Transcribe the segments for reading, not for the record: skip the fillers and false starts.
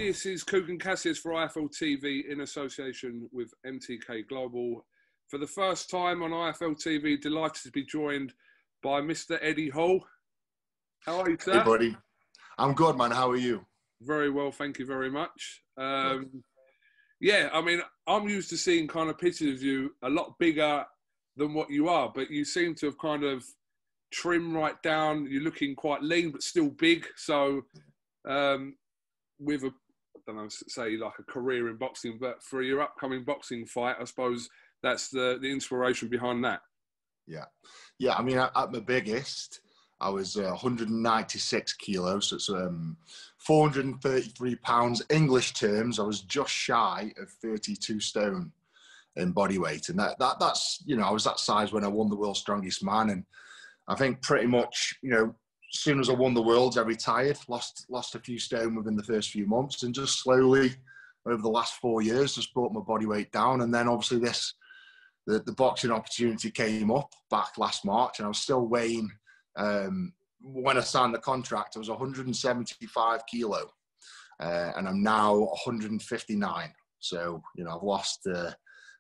This is KUGAN CASSIUS for IFL TV in association with MTK Global. For the first time on IFL TV, delighted to be joined by Mr. Eddie Hall. How are you, sir? Hey, buddy. I'm good, man. How are you? Very well, thank you very much. Yeah, I mean, I'm used to seeing kind of pictures of you a lot bigger than what you are, but you seem to have kind of trimmed right down. You're looking quite lean, but still big. So, with a, I don't know, say like a career in boxing, but for your upcoming boxing fight, I suppose that's the inspiration behind that. Yeah. Yeah, I mean, at my biggest, I was 196 kilos. So it's 433 pounds. English terms, I was just shy of 32 stone in body weight. And that's, you know, I was that size when I won the world's strongest man. And I think pretty much, you know, as soon as I won the worlds, I retired, lost a few stone within the first few months, and just slowly over the last 4 years, just brought my body weight down. And then obviously the boxing opportunity came up back last March, and I was still weighing, when I signed the contract, I was 175 kilo, and I'm now 159. So, you know, I've lost,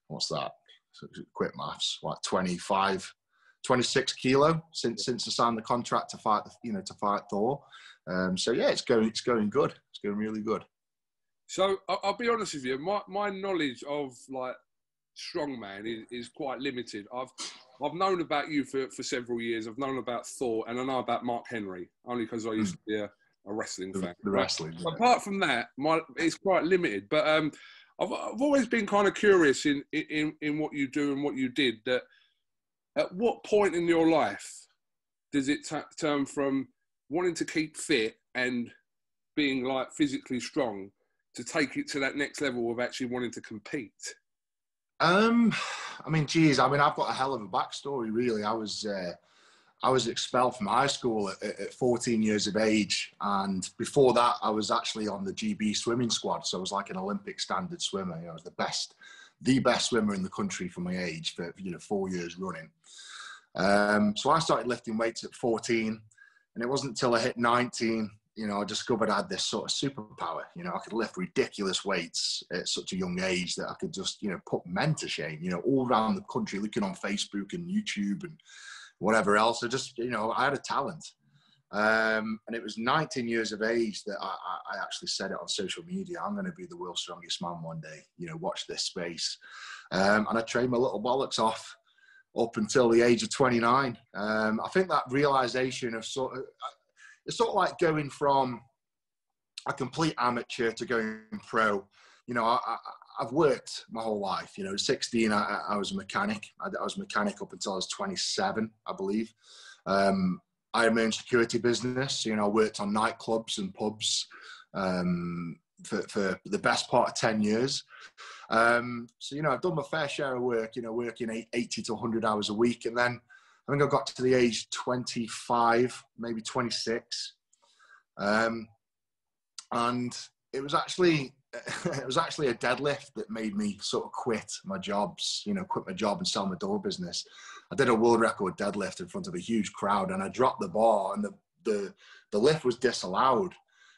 what's that? Quick maths, like 26 kilo since I signed the contract to fight, to fight Thor. So yeah, it's going good. It's going really good. So I'll be honest with you, my knowledge of like strongman is quite limited. I've known about you for several years. I've known about Thor, and I know about Mark Henry only because I used to be a wrestling fan. The wrestling. Yeah. Apart from that, it's quite limited. But I've always been kind of curious in what you do and what you did. That at what point in your life does it turn from wanting to keep fit and being like physically strong to take it to that next level of actually wanting to compete? I mean, geez, I mean, I've got a hell of a backstory, really. I was expelled from high school at 14 years of age. And before that, I was actually on the GB swimming squad. So I was like an Olympic standard swimmer. You know, I was the best swimmer in the country for my age for, 4 years running. So I started lifting weights at 14, and it wasn't until I hit 19, I discovered I had this sort of superpower. I could lift ridiculous weights at such a young age that I could just, put men to shame, all around the country, looking on Facebook and YouTube and whatever else. I just, I had a talent. And it was 19 years of age that I actually said it on social media. I'm going to be the world's strongest man one day, watch this space. And I trained my little bollocks off up until the age of 29. I think that realization of it's sort of like going from a complete amateur to going pro. I've worked my whole life. At 16, I was a mechanic. I was a mechanic up until I was 27, I believe. I had my own security business. I worked on nightclubs and pubs for the best part of 10 years. So, I've done my fair share of work, working 80 to 100 hours a week. And then I think I got to the age 25, maybe 26. And it was actually a deadlift that made me sort of quit my jobs, quit my job and sell my door business. I did a world record deadlift in front of a huge crowd, and I dropped the bar, and the lift was disallowed.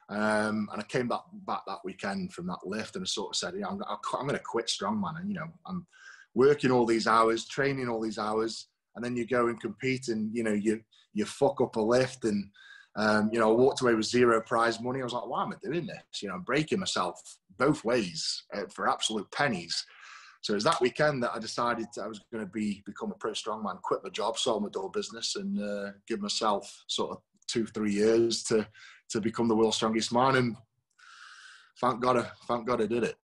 And I came back that weekend from that lift, and I sort of said, I'm going to quit strongman. And, I'm working all these hours, training all these hours, and then you go and compete, and, you fuck up a lift, and, I walked away with zero prize money. I was like, why am I doing this? I'm breaking myself both ways for absolute pennies. So it was that weekend that I decided I was going to become a pro strongman, quit my job, sold my door business, and give myself sort of 2-3 years to become the world's strongest man. And thank God I did it.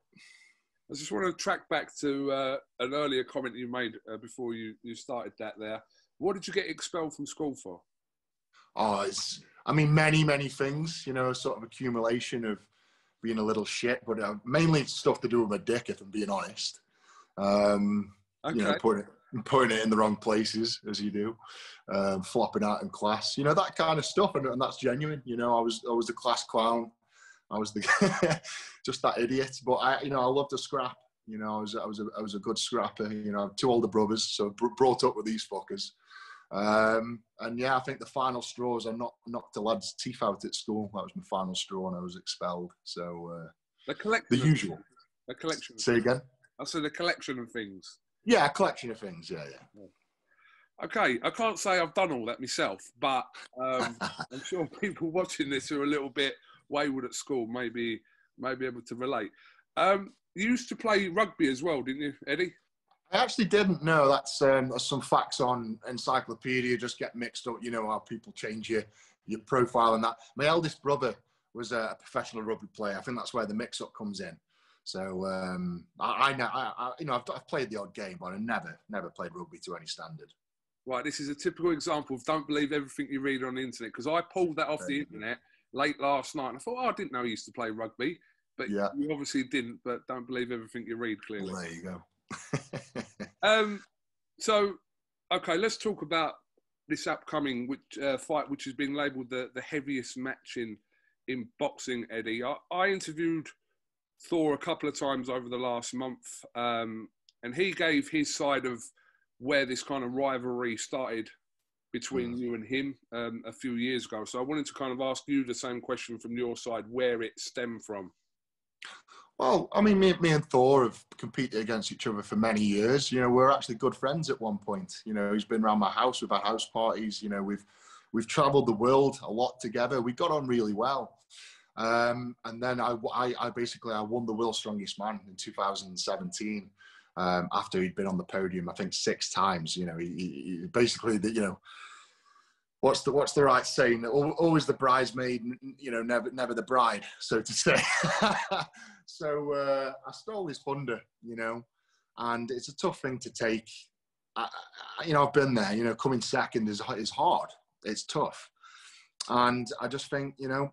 I just want to track back to an earlier comment you made before you started that there. What did you get expelled from school for? Oh, many, many things, sort of accumulation of being a little shit, but mainly stuff to do with my dick, if I'm being honest. Okay. Putting it in the wrong places, as you do, flopping out in class, that kind of stuff, and that's genuine. I was the class clown. I was just that idiot, but I loved to scrap. I was a good scrapper. I have 2 older brothers, so brought up with these fuckers. And yeah, I think the final straw was I knocked the lad's teeth out at school. That was my final straw, and I was expelled. So The collection. The usual. A collection. Say again? I said a collection of things. Yeah, a collection of things, yeah. Okay, I can't say I've done all that myself, but I'm sure people watching this who are a little bit wayward at school may be able to relate. You used to play rugby as well, didn't you, Eddie? I actually didn't know. That's some facts on Encyclopedia just get mixed up. You know how people change your profile and that. My eldest brother was a professional rugby player. I think that's where the mix-up comes in. So I've played the odd game, but I never played rugby to any standard. Right, this is a typical example of don't believe everything you read on the internet, because I pulled that off the internet late last night and I thought, I didn't know he used to play rugby, but you obviously didn't. But don't believe everything you read, clearly. Well, there you go. So, okay, let's talk about this upcoming fight, which has been labelled the heaviest match in boxing, Eddie. I interviewed Thor a couple of times over the last month, and he gave his side of where this kind of rivalry started between you and him a few years ago. So I wanted to kind of ask you the same question from your side, where it stemmed from. Well, I mean, me and Thor have competed against each other for many years. You know, we're actually good friends at one point. You know, he's been around my house. We've had house parties. You know, we've travelled the world a lot together. We got on really well. And then I won the World's Strongest Man in 2017 after he'd been on the podium, I think 6 times. You know, he basically, you know, what's the right saying? Always the bridesmaid, you know, never the bride, so to say. So I stole his thunder, you know, and it's a tough thing to take. You know, I've been there. You know, coming second is hard. It's tough, and I just think, you know,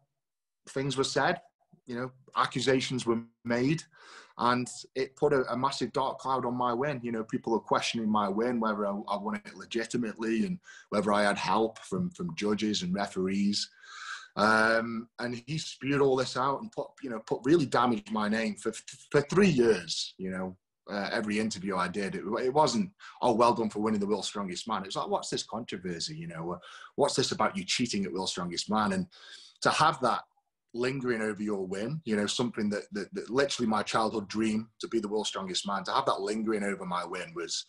things were said, you know, accusations were made, and it put a massive dark cloud on my win. You know, people are questioning my win, whether I won it legitimately and whether I had help from judges and referees. And he spewed all this out and really damaged my name for 3 years. You know, every interview I did, it wasn't, oh, well done for winning the World's Strongest Man. It was like, what's this controversy? You know, what's this about you cheating at World's Strongest Man? And to have that lingering over your win, you know, something that literally my childhood dream to be the World's Strongest Man, to have that lingering over my win was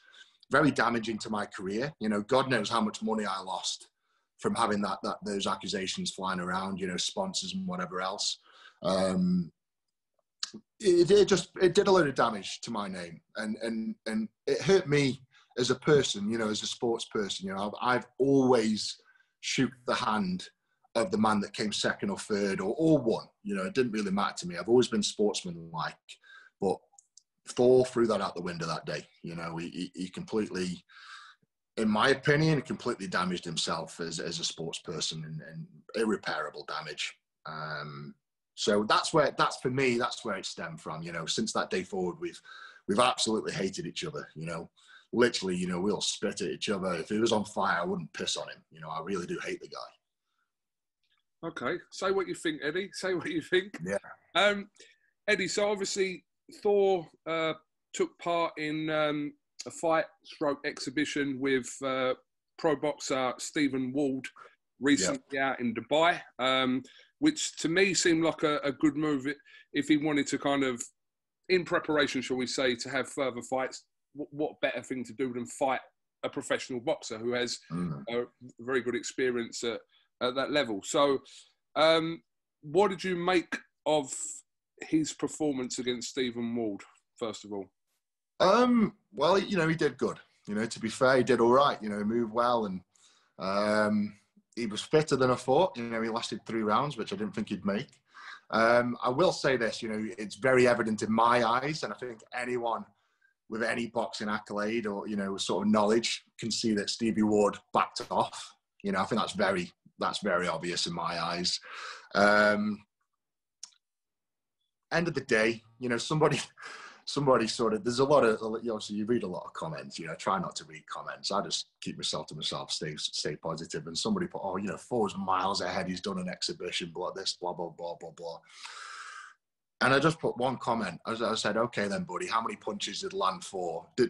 very damaging to my career. You know, God knows how much money I lost from having those accusations flying around, you know, sponsors and whatever else. It did a load of damage to my name, and it hurt me as a person, you know, as a sports person. You know, I've always shook the hand of the man that came second or third or won. You know, it didn't really matter to me. I've always been sportsmanlike, but Thor threw that out the window that day. You know, he completely, in my opinion, completely damaged himself as a sports person, and irreparable damage. So that's where it stemmed from. You know, since that day forward, we've absolutely hated each other. You know, literally, you know, we'll spit at each other. If he was on fire, I wouldn't piss on him. You know, I really do hate the guy. Okay, say what you think, Eddie. Say what you think. Yeah. Eddie, so obviously Thor took part in a fight/stroke exhibition with pro boxer Stephen Wald recently out in Dubai, which to me seemed like a good move if he wanted to kind of, in preparation, shall we say, to have further fights. What better thing to do than fight a professional boxer who has a very good experience at that level. So what did you make of his performance against Stephen Wald, first of all? Well, you know, he did good. You know, to be fair, he did all right. You know, he moved well, and he was fitter than I thought. You know, he lasted 3 rounds, which I didn't think he'd make. I will say this, you know, it's very evident in my eyes, and I think anyone with any boxing accolade or, you know, sort of knowledge can see that Stevie Ward backed off. You know, I think that's very obvious in my eyes. End of the day, you know, somebody sort of, there's a lot of, obviously you read a lot of comments, you know, try not to read comments. I just keep myself to myself, stay positive. And somebody put, oh, you know, Thor's miles ahead. He's done an exhibition, blah, this, blah, blah, blah, blah, blah. And I just put one comment. I said, okay then, buddy, how many punches did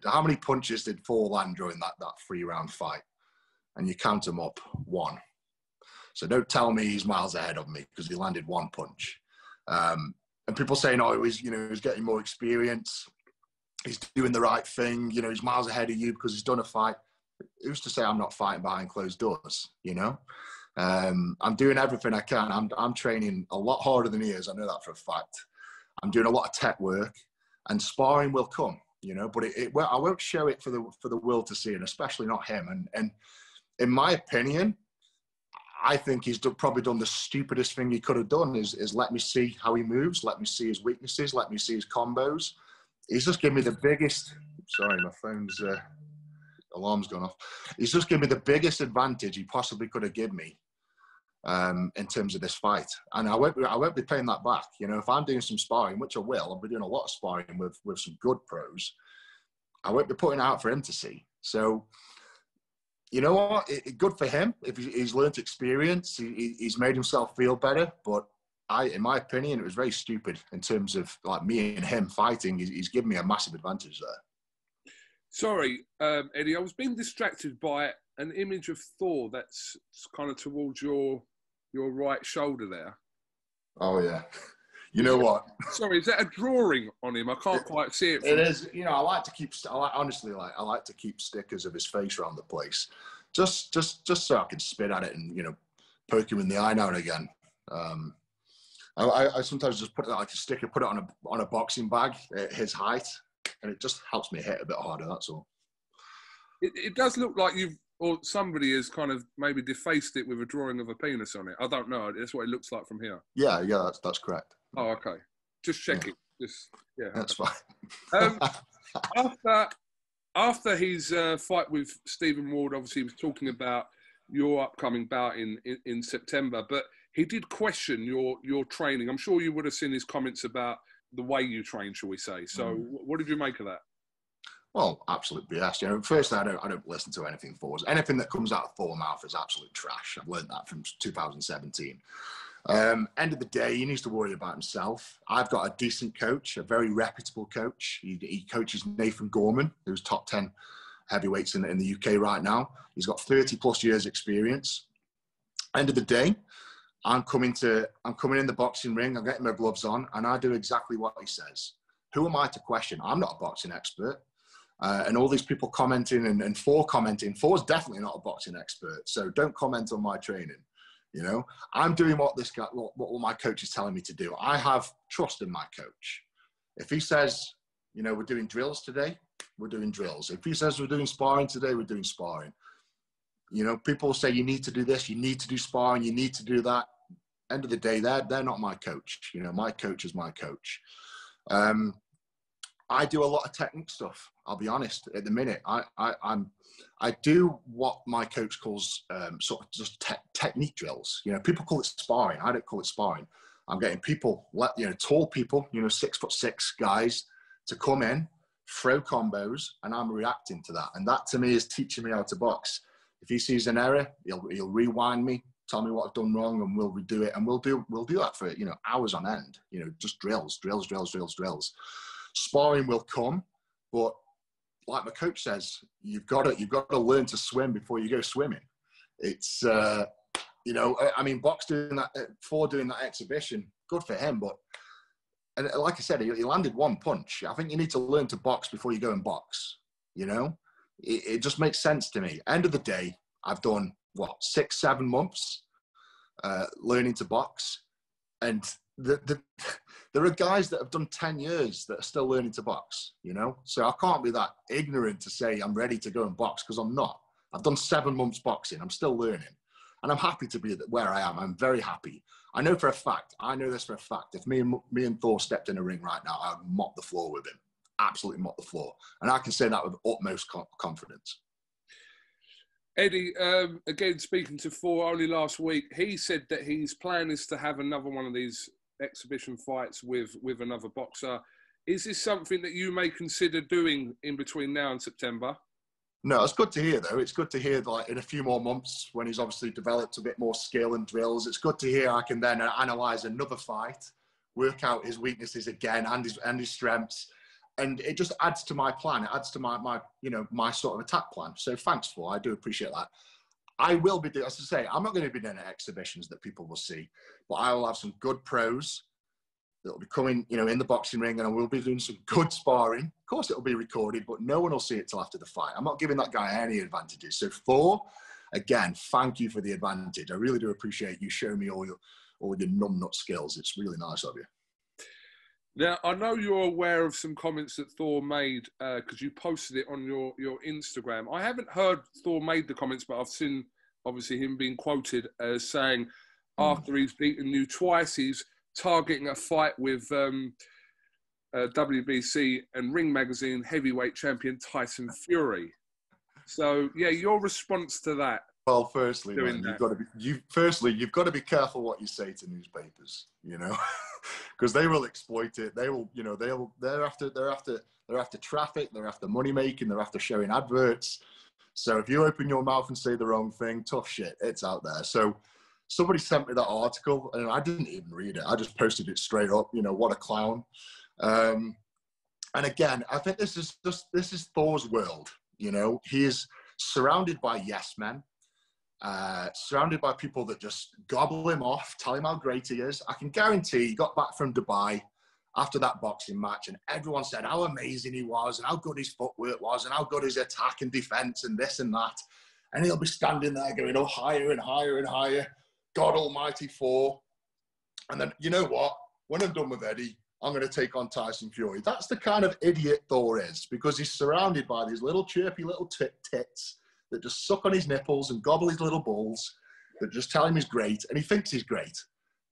how many punches did Thor land during that 3-round fight? And you count them up, 1. So don't tell me he's miles ahead of me because he landed 1 punch. and people saying, oh, he's getting more experience. He's doing the right thing. You know, he's miles ahead of you because he's done a fight. Who's to say I'm not fighting behind closed doors, you know? I'm doing everything I can. I'm training a lot harder than he is. I know that for a fact. I'm doing a lot of tech work, and sparring will come, you know, but I won't show it for the world to see, and especially not him. And in my opinion, I think he's probably done the stupidest thing he could have done is let me see how he moves, let me see his weaknesses, let me see his combos. He's just given me the biggest, sorry, my phone's alarm's gone off. He's just given me the biggest advantage he possibly could have given me in terms of this fight. And I won't be paying that back. You know, if I'm doing some sparring, which I will, I'll be doing a lot of sparring with some good pros, I won't be putting it out for him to see. So, you know what? Good for him. If he's learned experience, he's made himself feel better. But in my opinion, it was very stupid in terms of like me and him fighting. He's given me a massive advantage there. Sorry, Eddie, I was being distracted by an image of Thor that's kind of towards your right shoulder there. Oh, yeah. You know what? Sorry, is that a drawing on him? I can't quite see it. It is. You know, I like to keep stickers of his face around the place, just so I can spit at it and, you know, poke him in the eye now and again. I sometimes just put it like a sticker, put it on a boxing bag at his height, and it just helps me hit a bit harder. That's all. It does look like or somebody has kind of maybe defaced it with a drawing of a penis on it. I don't know. That's what it looks like from here. Yeah, that's correct. Oh, okay. Just checking. Yeah. That's fine. After his fight with Stephen Wald, obviously he was talking about your upcoming bout in September, but he did question your training. I'm sure you would have seen his comments about the way you train, shall we say. So what did you make of that? Well, absolute BS. You know, firstly, I don't listen to anything Thor's. Anything that comes out of Thor's mouth is absolute trash. I've learned that from 2017. End of the day, he needs to worry about himself. I've got a decent coach, a very reputable coach. He coaches Nathan Gorman, who's top 10 heavyweights in the UK right now. He's got 30 plus years experience. End of the day, I'm coming in the boxing ring, I'm getting my gloves on, and I do exactly what he says. Who am I to question? I'm not a boxing expert. And all these people commenting and Thor commenting, Thor's definitely not a boxing expert. So don't comment on my training. You know, I'm doing what my coach is telling me to do. I have trust in my coach. If he says, you know, we're doing drills today, we're doing drills. If he says we're doing sparring today, we're doing sparring. You know, people say you need to do this, you need to do sparring, you need to do that. End of the day, they're not my coach. You know, my coach is my coach. I do a lot of technique stuff. I'll be honest. At the minute, I do what my coach calls sort of just technique drills. You know, people call it sparring. I don't call it sparring. I'm getting people, you know, tall people, you know, 6'6" guys to come in, throw combos, and I'm reacting to that. And that to me is teaching me how to box. If he sees an error, he'll rewind me, tell me what I've done wrong, and we'll redo it. And we'll do that for, you know, hours on end. You know, just drills. Sparring will come, but like my coach says, you've got to learn to swim before you go swimming. It's you know, I mean, doing that exhibition, good for him, but and like I said, he landed one punch. I think you need to learn to box before you go and box. You know, it just makes sense to me. End of the day, I've done 6-7 months learning to box, and there are guys that have done 10 years that are still learning to box, you know? So I can't be that ignorant to say I'm ready to go and box, because I'm not. I've done 7 months boxing. I'm still learning. And I'm happy to be where I am. I'm very happy. I know this for a fact. If me and Thor stepped in a ring right now, I would mop the floor with him. Absolutely mop the floor. And I can say that with utmost confidence. Eddie, again, speaking to Thor only last week, he said that his plan is to have another one of these exhibition fights with another boxer. Is this something that you may consider doing in between now and September? No, it's good to hear, though. It's good to hear, like, in a few more months, when he's obviously developed a bit more skill and drills, it's good to hear I can then analyse another fight, work out his weaknesses again and his strengths. And it just adds to my plan. It adds to my you know, my sort of attack plan. So thanks, Thor. I do appreciate that. I will be doing, as I say, I'm not going to be doing exhibitions that people will see, but I will have some good pros that'll be coming, you know, in the boxing ring, and I will be doing some good sparring. Of course, it'll be recorded, but no one will see it till after the fight. I'm not giving that guy any advantages. So Thor, again, thank you for the advantage. I really do appreciate you showing me all your numbnut skills. It's really nice of you. Now, I know you're aware of some comments that Thor made because you posted it on your Instagram. I haven't heard Thor made the comments, but I've seen, obviously, him being quoted as saying after he's beaten you twice, he's targeting a fight with WBC and Ring Magazine heavyweight champion Tyson Fury. So, yeah, your response to that? Well, firstly, man, you've got to be careful what you say to newspapers, you know, because they will exploit it. They will, you know, they're after traffic, they're after money making, they're after showing adverts. So if you open your mouth and say the wrong thing, tough shit, it's out there. So somebody sent me that article, and I didn't even read it. I just posted it straight up. You know, what a clown. And again, I think this is Thor's world. You know, he is surrounded by yes men. Surrounded by people that just gobble him off, tell him how great he is. I can guarantee he got back from Dubai after that boxing match and everyone said how amazing he was and how good his footwork was and how good his attack and defense and this and that. And he'll be standing there going, oh, higher and higher and higher. God almighty Thor. And then, you know what? When I'm done with Eddie, I'm going to take on Tyson Fury. That's the kind of idiot Thor is, because he's surrounded by these little chirpy little tits that just suck on his nipples and gobble his little balls, that just tell him he's great, and he thinks he's great.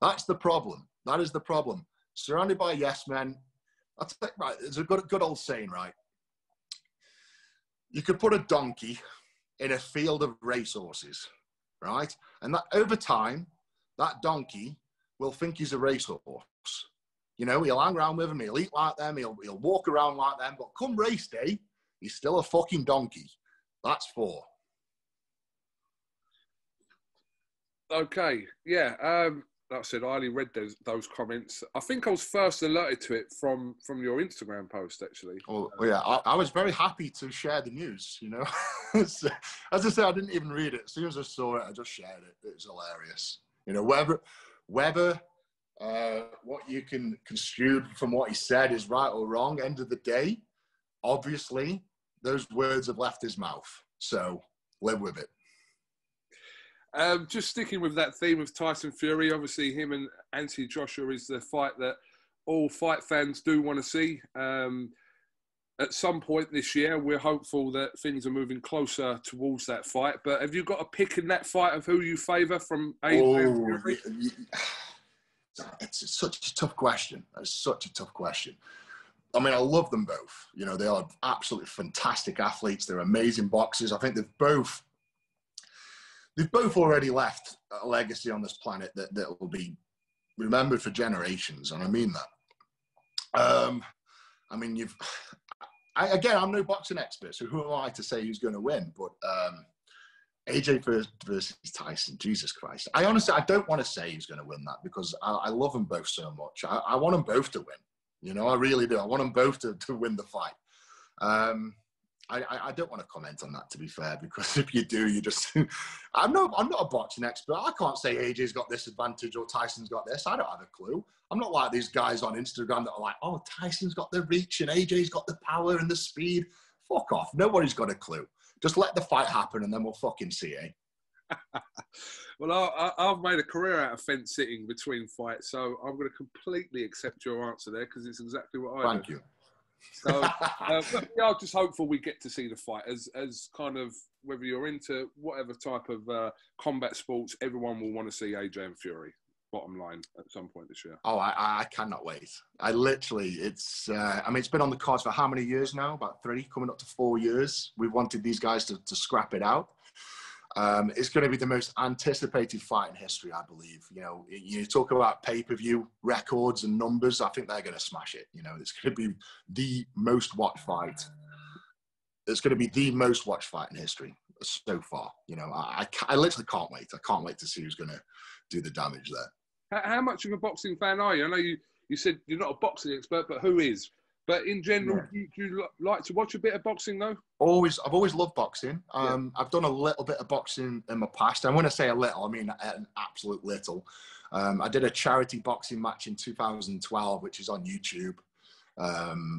That's the problem. That is the problem. Surrounded by yes men. Right, there's a good old saying, right? You could put a donkey in a field of racehorses, right? And that over time, that donkey will think he's a racehorse. You know, he'll hang around with them, he'll eat like them, he'll walk around like them, but come race day, he's still a fucking donkey. That's Thor. Okay, yeah. Like I said, I only read those comments. I think I was first alerted to it from your Instagram post, actually. Well, yeah, I was very happy to share the news, you know. So, as I said, I didn't even read it. As soon as I saw it, I just shared it. It was hilarious. You know, whether what you can construe from what he said is right or wrong, end of the day, obviously, those words have left his mouth. So live with it. Just sticking with that theme of Tyson Fury, obviously him and Anthony Joshua is the fight that all fight fans do want to see. At some point this year, we're hopeful that things are moving closer towards that fight. But have you got a pick in that fight of who you favour from Fury? It's such a tough question. It's such a tough question. I mean, I love them both. You know, they are absolutely fantastic athletes. They're amazing boxers. I think they've both already left a legacy on this planet that will be remembered for generations, and I mean that. I mean, again, I'm no boxing expert, so who am I to say who's going to win? But AJ versus Tyson, Jesus Christ. I don't want to say who's going to win that, because I love them both so much. I want them both to win. You know, I really do. I want them both to win the fight. I don't want to comment on that, to be fair, because if you do, you just... I'm not a boxing expert. I can't say AJ's got this advantage or Tyson's got this. I don't have a clue. I'm not like these guys on Instagram that are like, oh, Tyson's got the reach and AJ's got the power and the speed. Fuck off. Nobody's got a clue. Just let the fight happen and then we'll fucking see, eh? Well, I've made a career out of fence sitting between fights, so I'm going to completely accept your answer there, because it's exactly what I do. Thank you. So, yeah, I'm just hopeful we get to see the fight. As kind of, whether you're into whatever type of combat sports, everyone will want to see AJ and Fury, bottom line, at some point this year. Oh, I cannot wait. I literally, it's been on the cards for how many years now? About 3, coming up to 4 years. We've wanted these guys to scrap it out. It's going to be the most anticipated fight in history, I believe. You know, you talk about pay-per-view records and numbers. I think they're going to smash it. You know, it's going to be the most watched fight. It's going to be the most watched fight in history so far. You know, I literally can't wait. I can't wait to see who's going to do the damage there. How much of a boxing fan are you? I know you said you're not a boxing expert, but who is? But in general, do you like to watch a bit of boxing, though? I've always loved boxing. I've done a little bit of boxing in my past. And when I say a little, I mean an absolute little. I did a charity boxing match in 2012, which is on YouTube,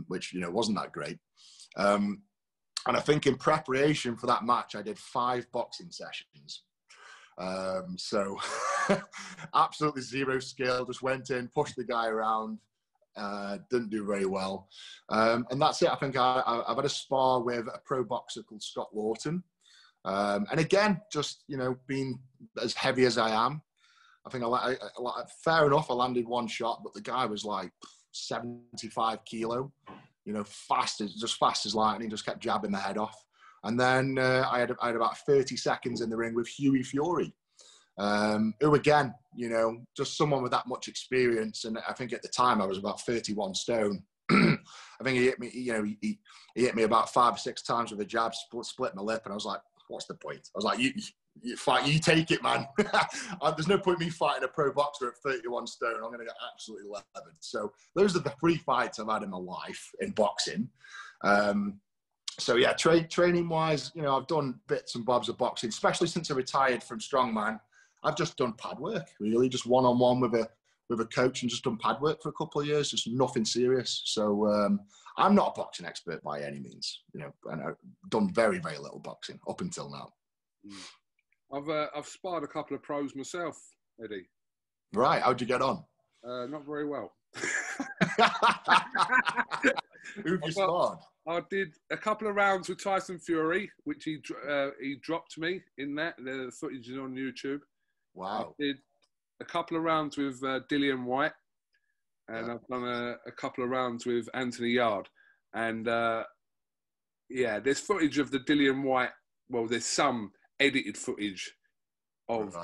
which, you know, wasn't that great. And I think in preparation for that match, I did 5 boxing sessions. So absolutely zero skill, just went in, pushed the guy around, didn't do very well. And that's it. I think I've had a spar with a pro boxer called Scott Lawton. And again, just, you know, being as heavy as I am, I think fair enough, I landed 1 shot, but the guy was like 75 kilo, you know, fast as lightning, just kept jabbing the head off. And then I had about 30 seconds in the ring with Hughie Fury, who again, you know, just someone with that much experience. And I think at the time I was about 31 stone. I think he hit me, you know, he hit me about 5 or 6 times with a jab, split my lip. And I was like, what's the point? I was like, you fight, you take it, man. There's no point me fighting a pro boxer at 31 stone. I'm going to get absolutely leathered. So those are the 3 fights I've had in my life in boxing. So yeah, training wise, you know, I've done bits and bobs of boxing, especially since I retired from strongman. I've just done pad work, really, just one-on-one with a coach, and just done pad work for a couple of years, just nothing serious. So I'm not a boxing expert by any means, you know, and I've done very, very little boxing up until now. I've sparred a couple of pros myself, Eddie. Right, how'd you get on? Not very well. Who've you sparred? I did a couple of rounds with Tyson Fury, which he dropped me in that. The footage is on YouTube. Wow. I did a couple of rounds with Dillian White, and I've done a couple of rounds with Anthony Yard. And yeah, there's footage of the Dillian White. Well, there's some edited footage of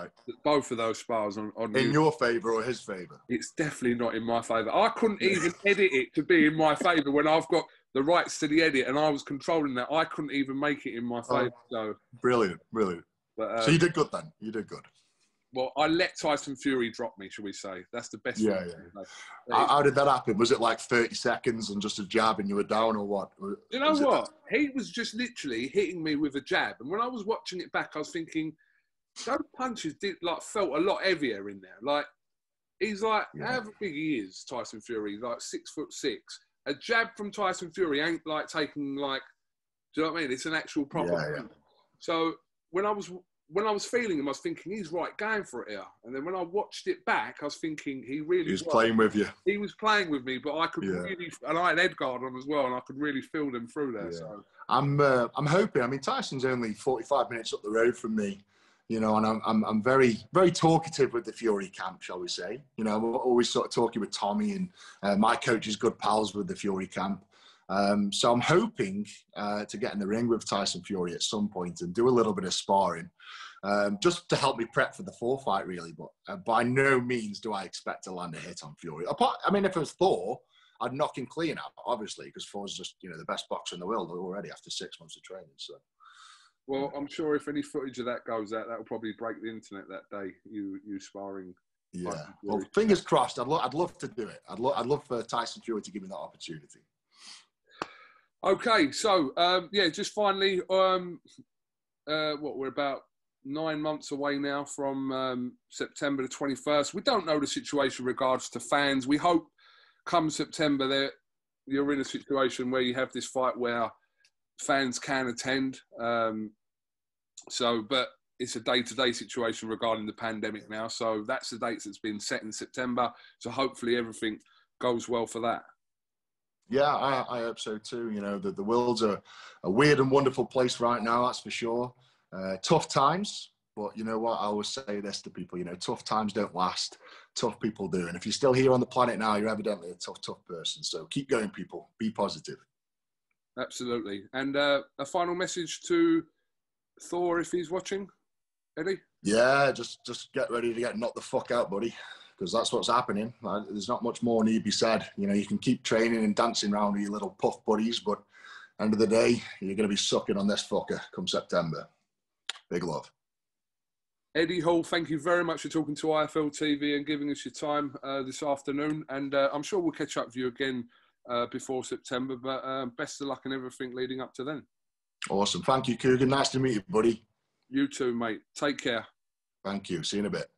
both of those spars on in YouTube. Your favour or his favour? It's definitely not in my favour. I couldn't even edit it to be in my favour when I've got the rights to the edit and I was controlling that. I couldn't even make it in my favour. So brilliant. But, so you did good then. You did good. Well, I let Tyson Fury drop me, shall we say? That's the best. Yeah. How did that happen? Was it like 30 seconds and just a jab and you were down, or what? You know what? He was just literally hitting me with a jab, and when I was watching it back, I was thinking, those punches felt a lot heavier in there. Like, he's like, however big he is, Tyson Fury, like 6'6". A jab from Tyson Fury ain't like taking like, do you know what I mean? It's an actual proper thing. So when I was feeling him, I was thinking, he's right going for it here. And then when I watched it back, I was thinking, he was playing with you. He was playing with me, but I could really, and I had Ed guard on as well, and I could really feel them through there. Yeah. So I'm hoping. I mean, Tyson's only 45 minutes up the road from me, you know, and I'm very, very talkative with the Fury camp, shall we say. You know, I'm always sort of talking with Tommy, and my coach is good pals with the Fury camp. So I'm hoping to get in the ring with Tyson Fury at some point and do a little bit of sparring, just to help me prep for the Thor fight, really. But by no means do I expect to land a hit on Fury. I mean, if it was Thor, I'd knock him clean out, obviously, because Thor's just, you know, the best boxer in the world already after 6 months of training. So, well, I'm sure if any footage of that goes out, that will probably break the internet that day. You sparring. Yeah. Well, fingers crossed. I'd love to do it. I'd love for Tyson Fury to give me that opportunity. Okay, so yeah, just finally, we're about 9 months away now from September the 21st. We don't know the situation in regards to fans. We hope come September that you're in a situation where you have this fight where fans can attend. But it's a day-to-day situation regarding the pandemic now. So that's the dates that's been set in September. So hopefully everything goes well for that. Yeah, I hope so too. You know, the world's a weird and wonderful place right now, that's for sure. Tough times, but you know what? I always say this to people, you know, tough times don't last, tough people do. And if you're still here on the planet now, you're evidently a tough person. So keep going, people. Be positive. Absolutely. And a final message to Thor, if he's watching, Eddie? Yeah, just get ready to get knocked the fuck out, buddy. Because that's what's happening. There's not much more need to be said. You know, you can keep training and dancing around with your little puff buddies, but end of the day, you're going to be sucking on this fucker come September. Big love. Eddie Hall, thank you very much for talking to IFL TV and giving us your time this afternoon. And I'm sure we'll catch up with you again before September, but best of luck and everything leading up to then. Awesome. Thank you, KUGAN. Nice to meet you, buddy. You too, mate. Take care. Thank you. See you in a bit.